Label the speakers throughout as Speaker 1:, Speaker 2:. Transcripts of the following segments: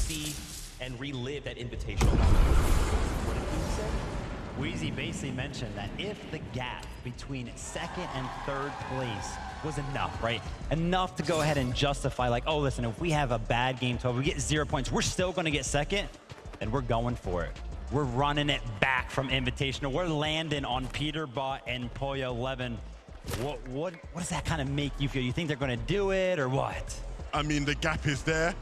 Speaker 1: see and relive that invitational. What did he say?
Speaker 2: Weezy basically mentioned that if the gap between second and third place was enough, right? Enough to go ahead and justify, like, oh, listen, if we have a bad game 12, we get 0 points, we're still going to get second, then we're going for it. We're running it back from Invitational. We're landing on PeterBot and Pollo 11. What does that kind of make you feel? You think they're going to do it or what?
Speaker 3: I mean, the gap is there.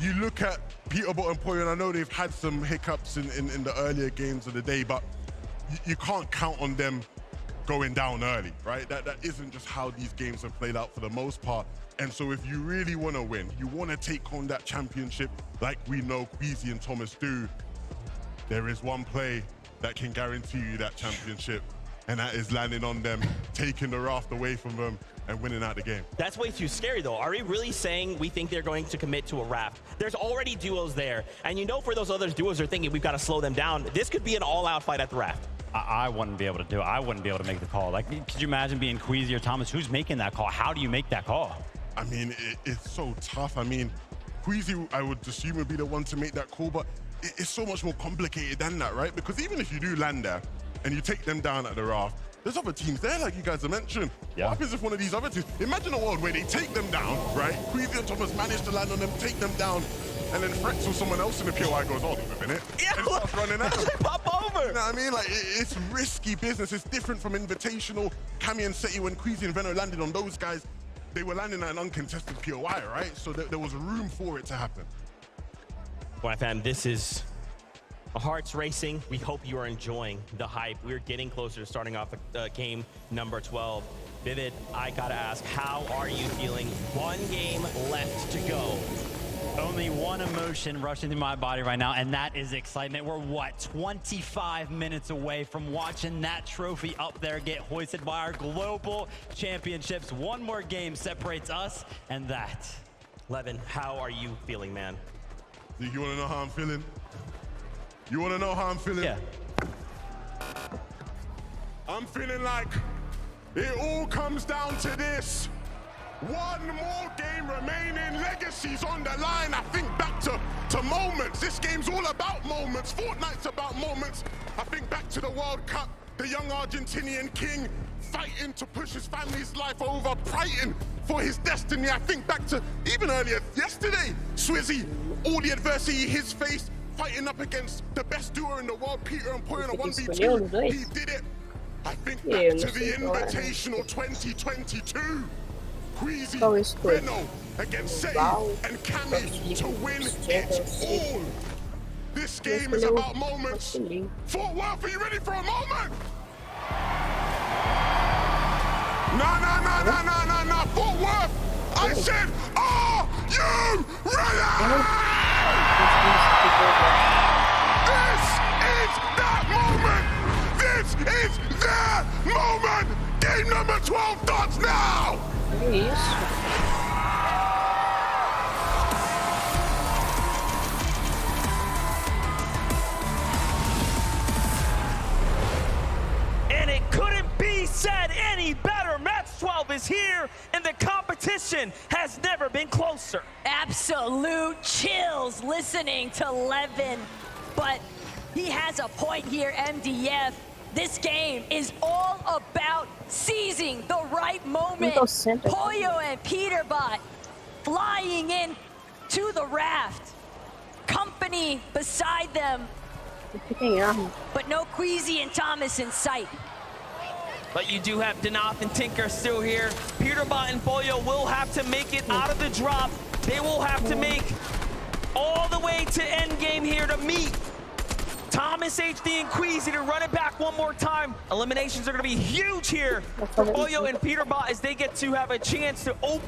Speaker 3: You look at PeterBot and Pollo, and I know they've had some hiccups in the earlier games of the day, but you can't count on them going down early, right? That isn't just how these games have played out for the most part. And so if you really want to win, you want to take home that championship like we know Queasy and Thomas do, there is one play that can guarantee you that championship, and that is landing on them, taking the raft away from them, and winning out the game.
Speaker 1: That's way too scary, though. Are we really saying we think they're going to commit to a raft? There's already duos there, and you know for those other duos are thinking we've got to slow them down. This could be an all-out fight at the raft.
Speaker 2: I wouldn't be able to do it. I wouldn't be able to make the call. Like, could you imagine being Queasy or Thomas? Who's making that call? How do you make that call?
Speaker 3: I mean, it's so tough. I mean, Queasy, I would assume, would be the one to make that call, but it's so much more complicated than that, right? Because even if you do land there and you take them down at the raft, there's other teams there, like you guys have mentioned. Yeah. What happens if one of these other teams, imagine a world where they take them down, right? Queasy and Thomas manage to land on them, take them down, and then Fretz or someone else in the POI goes, hold on a minute,
Speaker 1: yeah,
Speaker 3: and starts running out.
Speaker 1: Pop over.
Speaker 3: You know what I mean? Like, it's risky business. It's different from Invitational. Cammy and Seti, when Queasy and Venno landed on those guys, they were landing at an uncontested POI, right? So there was room for it to happen.
Speaker 1: Well, fam, this is hearts racing. We hope you are enjoying the hype. We're getting closer to starting off game number 12. Vivid, I gotta ask, how are you feeling? One game left to go.
Speaker 2: Only one emotion rushing through my body right now, and that is excitement. We're, what, 25 minutes away from watching that trophy up there get hoisted by our global championships. One more game separates us and that.
Speaker 1: Levin, how are you feeling, man?
Speaker 3: You want to know how I'm feeling? You want to know how I'm feeling?
Speaker 2: Yeah.
Speaker 3: I'm feeling like it all comes down to this. One more game remaining, legacies on the line. I think back to moments. This game's all about moments. Fortnite's about moments. I think back to the World Cup, the young Argentinian king fighting to push his family's life over, fighting for his destiny. I think back to even earlier yesterday, Swizzy, all the adversity he's faced, fighting up against the best duo in the world, Peter and Pollo in a 1v2. He did it. I think back to the Invitational 2022. Queasy, Venno against Seti and Cammy to win it all. This game is about moments. Fort Worth, are you ready for a moment? No. Fort Worth, I said, are you ready? This is that moment. This is that moment. Game number 12 starts now.
Speaker 1: And it couldn't be said any better. Match 12 is here, and the competition has never been closer.
Speaker 4: Absolute chills listening to Levin, but he has a point here, MDF. This game is all about seizing the right moment. Pollo and PeterBot flying in to the raft. Company beside them. But no Queasy and Thomas in sight.
Speaker 1: But you do have Danoth and Tinker still here. PeterBot and Pollo will have to make it out of the drop. They will have to make all the way to endgame here to meet Thomas, HD, and Queasy to run it back one more time. Eliminations are going to be huge here for Pollo and PeterBot as they get to have a chance to open